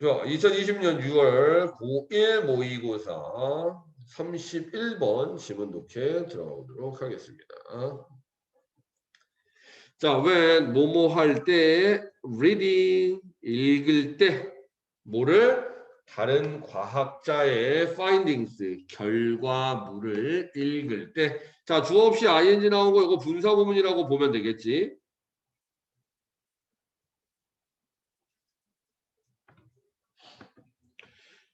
자, 2020년 6월 고1 모의고사 31번 지문 독해 들어오도록 하겠습니다. 자, when 뭐뭐 할 때 reading 읽을 때 뭐를 다른 과학자의 findings 결과물을 읽을 때 자, 주어 없이 ing 나온 거 이거 분사 구문이라고 보면 되겠지.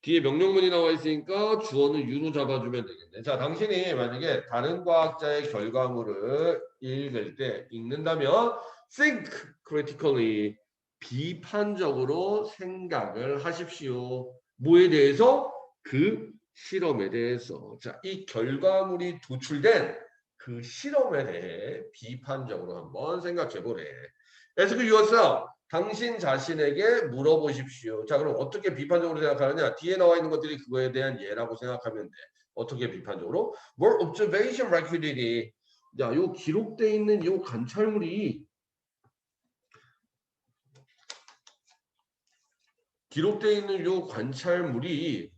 뒤에 명령문이 나와 있으니까 주어는 유로 잡아주면 되겠네. 자, 당신이 만약에 다른 과학자의 결과물을 읽을 때 읽는다면 think critically 비판적으로 생각을 하십시오. 뭐에 대해서? 그 실험에 대해서. 자, 이 결과물이 도출된 그 실험에 대해 비판적으로 한번 생각해 보래. Ask yourself. 당신 자신에게 물어보십시오. 자, 그럼 어떻게 비판적으로 생각하느냐? 뒤에 나와 있는 것들이 그거에 대한 예라고 생각하면 돼. 어떻게 비판적으로? Were observation recorded? 야, 요 기록돼 있는 요 관찰물이 기록돼 있는 요 관찰물이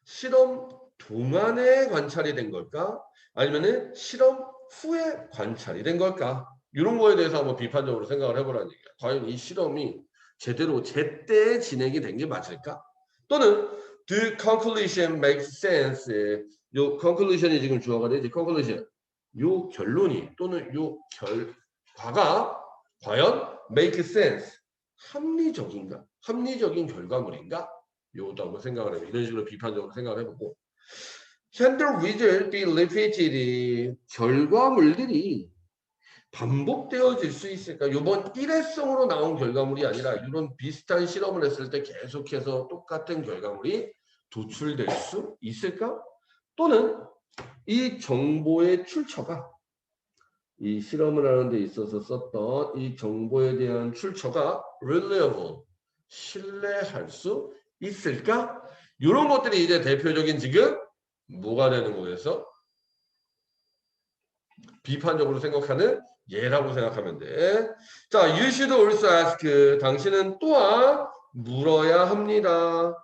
실험 동안에 관찰이 된 걸까? 아니면은 실험 후에 관찰이 된 걸까? 이런 거에 대해서 한번 비판적으로 생각을 해보라는 얘기야. 과연 이 실험이 제대로 제때 진행이 된 게 맞을까? 또는 the conclusion makes sense. 요 conclusion이 지금 주어가 되지. conclusion. 요 결론이 또는 요 결과가 과연 make sense. 합리적인가? 합리적인 결과물인가? 요것도 한번 생각을 해보고 이런 식으로 비판적으로 생각을 해보고 Can the result be repeated? 결과물들이 반복되어질 수 있을까? 이번 일회성으로 나온 결과물이 아니라 이런 비슷한 실험을 했을 때 계속해서 똑같은 결과물이 도출될 수 있을까? 또는 이 정보의 출처가 이 실험을 하는 데 있어서 썼던 이 정보에 대한 출처가 reliable, 신뢰할 수 있을까? 이런 것들이 이제 대표적인 지금 뭐가 되는 거에서 비판적으로 생각하는 예라고 생각하면 돼. 자, you should also ask. 당신은 또한 물어야 합니다.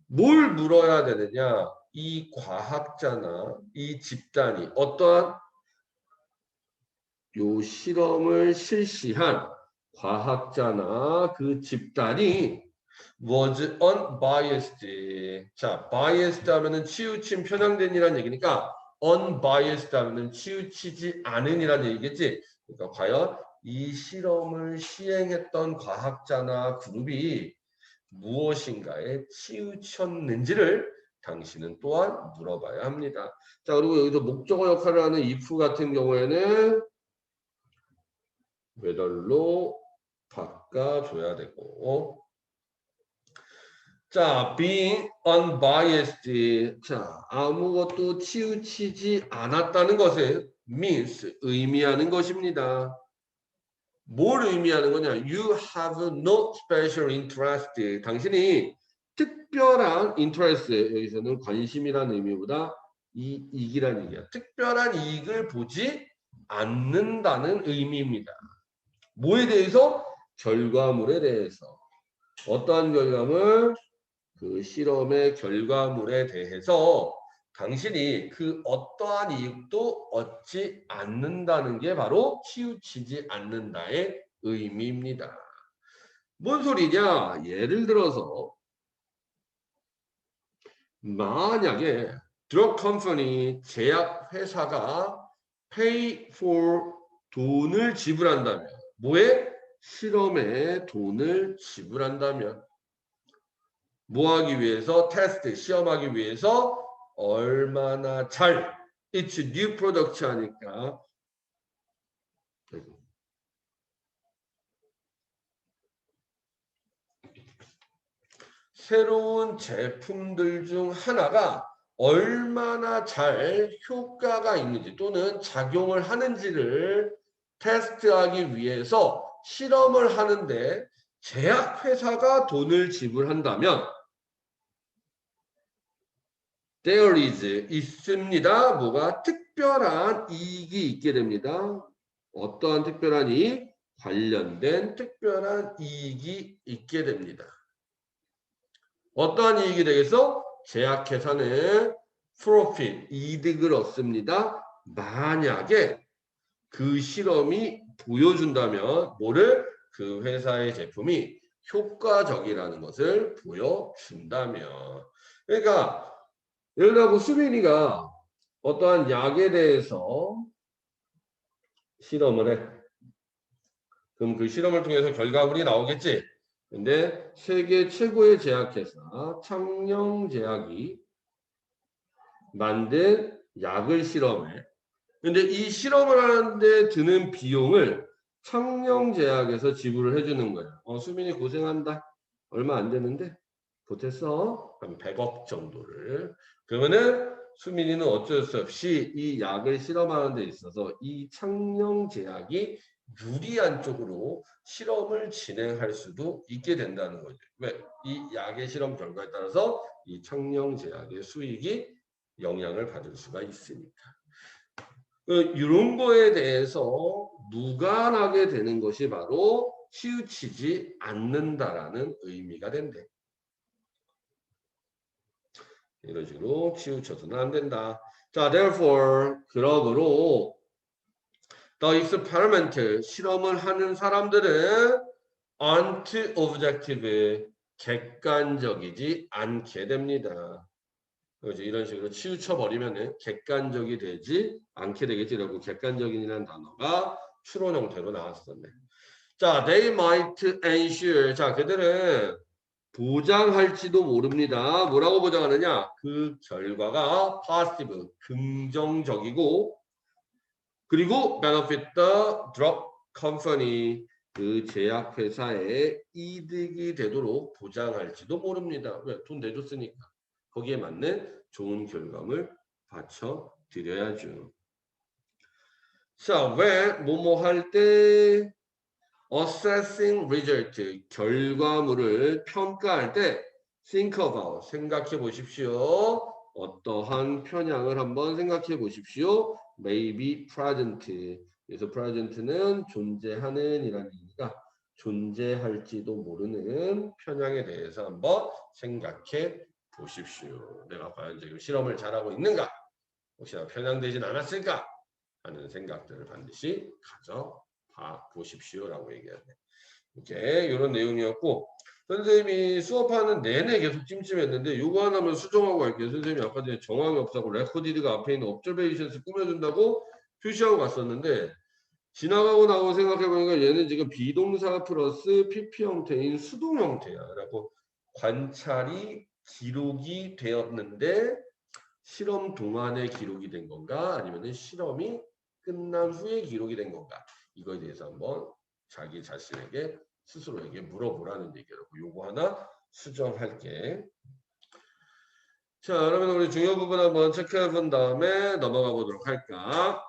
뭘 물어야 되느냐? 이 과학자나 이 집단이 어떠한 요 실험을 실시한 과학자나 그 집단이 was unbiased. 자, biased 하면은 치우친 편향된이라는 얘기니까 unbiased 하면은 치우치지 않은이라는 얘기겠지. 그러니까 과연 이 실험을 시행했던 과학자나 그룹이 무엇인가에 치우쳤는지를 당신은 또한 물어봐야 합니다. 자, 그리고 여기서 목적어 역할을 하는 if 같은 경우에는 whether로 바꿔줘야 되고 자, being unbiased. 자, 아무것도 치우치지 않았다는 것은 means 의미하는 것입니다. 뭘 의미하는 거냐? You have no special interest. 당신이 특별한 interest, 여기서는 관심이라는 의미보다 이익이라는 얘기야. 특별한 이익을 보지 않는다는 의미입니다. 뭐에 대해서? 결과물에 대해서. 어떠한 결과물? 그 실험의 결과물에 대해서 당신이 그 어떠한 이익도 얻지 않는다는 게 바로 치우치지 않는다의 의미입니다. 뭔 소리냐? 예를 들어서 만약에 drug company 제약 회사가 pay for 돈을 지불한다면 뭐에? 실험에 돈을 지불한다면 뭐 하기 위해서? 테스트, 시험하기 위해서 얼마나 잘 It's new product 하니까 새로운 제품들 중 하나가 얼마나 잘 효과가 있는지 또는 작용을 하는지를 테스트하기 위해서 실험을 하는데 제약회사가 돈을 지불한다면 There is 있습니다. 뭐가 특별한 이익이 있게 됩니다. 어떠한 특별한 이익? 관련된 특별한 이익이 있게 됩니다. 어떠한 이익이 되겠어? 제약회사는 프로핏, 이득을 얻습니다. 만약에 그 실험이 보여준다면 뭐를? 그 회사의 제품이 효과적이라는 것을 보여준다면. 그러니까 예를 들어 수빈이가 어떠한 약에 대해서 실험을 해. 그럼 그 실험을 통해서 결과물이 나오겠지. 근데 세계 최고의 제약회사 창녕제약이 만든 약을 실험해. 근데 이 실험을 하는데 드는 비용을 창녕제약에서 지불을 해주는 거야. 수민이 고생한다. 얼마 안 되는데 보탰어. 한 100억 정도를. 그러면은 수민이는 어쩔 수 없이 이 약을 실험하는 데 있어서 이 창녕제약이 유리한 쪽으로 실험을 진행할 수도 있게 된다는 거죠. 왜? 이 약의 실험 결과에 따라서 이 창녕제약의 수익이 영향을 받을 수가 있으니까. 이런 거에 대해서 무관하게 되는 것이 바로 치우치지 않는다라는 의미가 된대. 이런 식으로 치우쳐서는 안 된다. 자, therefore, 그러므로 the experiment, 실험을 하는 사람들은 aren't objective, 객관적이지 않게 됩니다. 그렇죠. 이런 식으로 치우쳐 버리면은 객관적이 되지 않게 되겠지라고 객관적인이라는 단어가 추론 형태로 나왔었네. 자, they might ensure. 자, 그들은 보장할지도 모릅니다. 뭐라고 보장하느냐? 그 결과가 positive, 긍정적이고 그리고 benefit the drug company, 그 제약회사의 이득이 되도록 보장할지도 모릅니다. 왜? 돈 내줬으니까. 거기에 맞는 좋은 결과물 받쳐드려야죠. 자, 왜 뭐뭐 할 때 assessing result, 결과물을 평가할 때 think about, 생각해 보십시오. 어떠한 편향을 한번 생각해 보십시오. maybe present. 그래서 present는 존재하는 이라는 의미가 존재할지도 모르는 편향에 대해서 한번 생각해 보십시오. 내가 과연 지금 실험을 잘하고 있는가? 혹시나 편향되진 않았을까? 하는 생각들을 반드시 가져봐 보십시오라고 얘기하네. 이렇게 이런 내용이었고 선생님이 수업하는 내내 계속 찜찜했는데 요거 하나만 수정하고 갈게요. 선생님이 아까 전에 정황이 없다고 레코디드가 앞에 있는 observations 꾸며준다고 표시하고 갔었는데 지나가고 나고 생각해보니까 얘는 지금 비동사 플러스 PP 형태인 수동 형태야. 그래갖고 관찰이 기록이 되었는데 실험 동안에 기록이 된 건가 아니면 실험이 끝난 후에 기록이 된 건가 이거에 대해서 한번 자기 자신에게 스스로에게 물어보라는 얘기라고 요거 하나 수정할게. 자 그러면 우리 중요 부분 한번 체크해 본 다음에 넘어가 보도록 할까.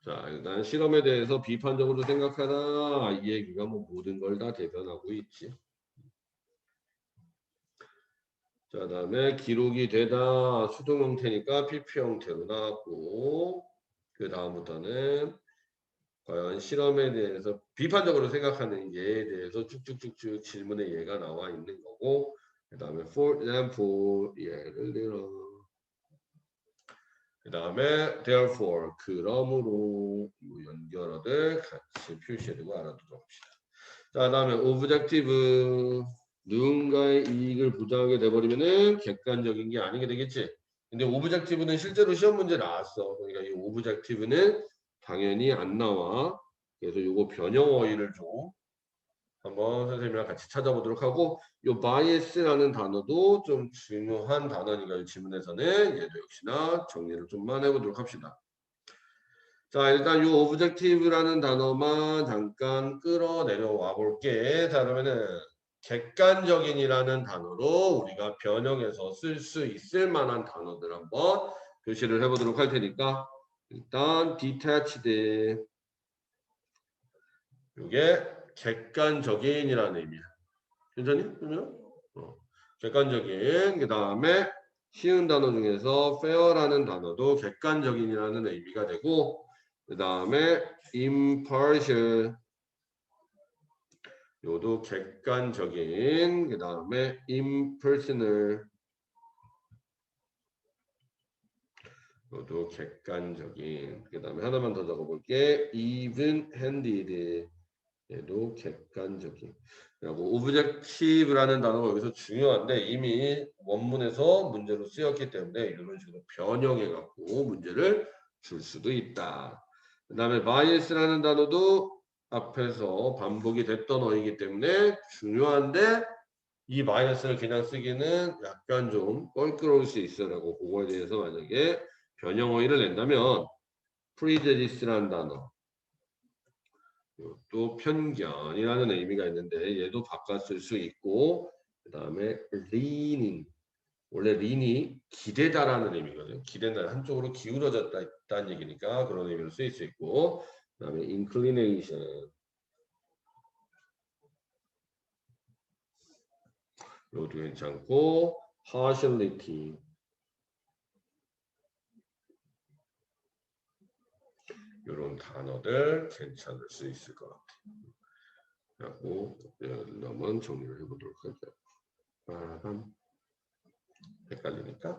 자 일단 실험에 대해서 비판적으로 생각하다 이 얘기가 뭐 모든 걸 다 대변하고 있지. 자 다음에 기록이 되다 수동 형태니까 PP 형태로 나왔고 그 다음부터는 과연 실험에 대해서 비판적으로 생각하는 예에 대해서 쭉쭉쭉쭉 질문의 예가 나와 있는 거고 그 다음에 for example 예를 들어 그 다음에 therefore 그러므로 연결어들 같이 표시해두고 알아두도록 합시다. 자 다음에 objective 누군가의 이익을 보장하게 돼버리면은 객관적인 게 아니게 되겠지. 근데 오브젝티브는 실제로 시험 문제 나왔어. 그러니까 이 오브젝티브는 당연히 안 나와. 그래서 요거 변형 어휘를 좀 한번 선생님이랑 같이 찾아보도록 하고 요 bias라는 단어도 좀 중요한 단어니까 이 지문에서는 얘도 역시나 정리를 좀만 해보도록 합시다. 자 일단 요 오브젝티브라는 단어만 잠깐 끌어내려와 볼게. 자 그러면은 객관적인이라는 단어로 우리가 변형해서 쓸 수 있을 만한 단어들 한번 표시를 해보도록 할 테니까 일단 detached 이게 객관적인이라는 의미야. 괜찮니? 그러면 객관적인 그 다음에 쉬운 단어 중에서 fair라는 단어도 객관적인이라는 의미가 되고, 그 다음에 impartial 요도 객관적인, 그 다음에 impersonal 요도 객관적인, 그 다음에 하나만 더 적어볼게. even-handed 얘도 객관적인. 그리고 objective라는 단어가 여기서 중요한데 이미 원문에서 문제로 쓰였기 때문에 이런 식으로 변형해 갖고 문제를 줄 수도 있다. 그 다음에 bias라는 단어도 앞에서 반복이 됐던 어이기 때문에 중요한데 이 bias를 그냥 쓰기는 약간 좀 껄끄러울 수 있어라고 그거에 대해서 만약에 변형 어휘를 낸다면 prejudice라는 단어 또 편견이라는 의미가 있는데 얘도 바꿨을 수 있고, 그 다음에 leaning 원래 lean이 기대다라는 의미거든요. 기대다 한쪽으로 기울어졌다 있다는 얘기니까 그런 의미로 쓰일 수 있고, 그 다음에 inclination 이것도 괜찮고, partiality 이런 단어들 괜찮을 수 있을 것 같아요. 그리고 한번 정리를 해보도록 하죠. 헷갈리니까.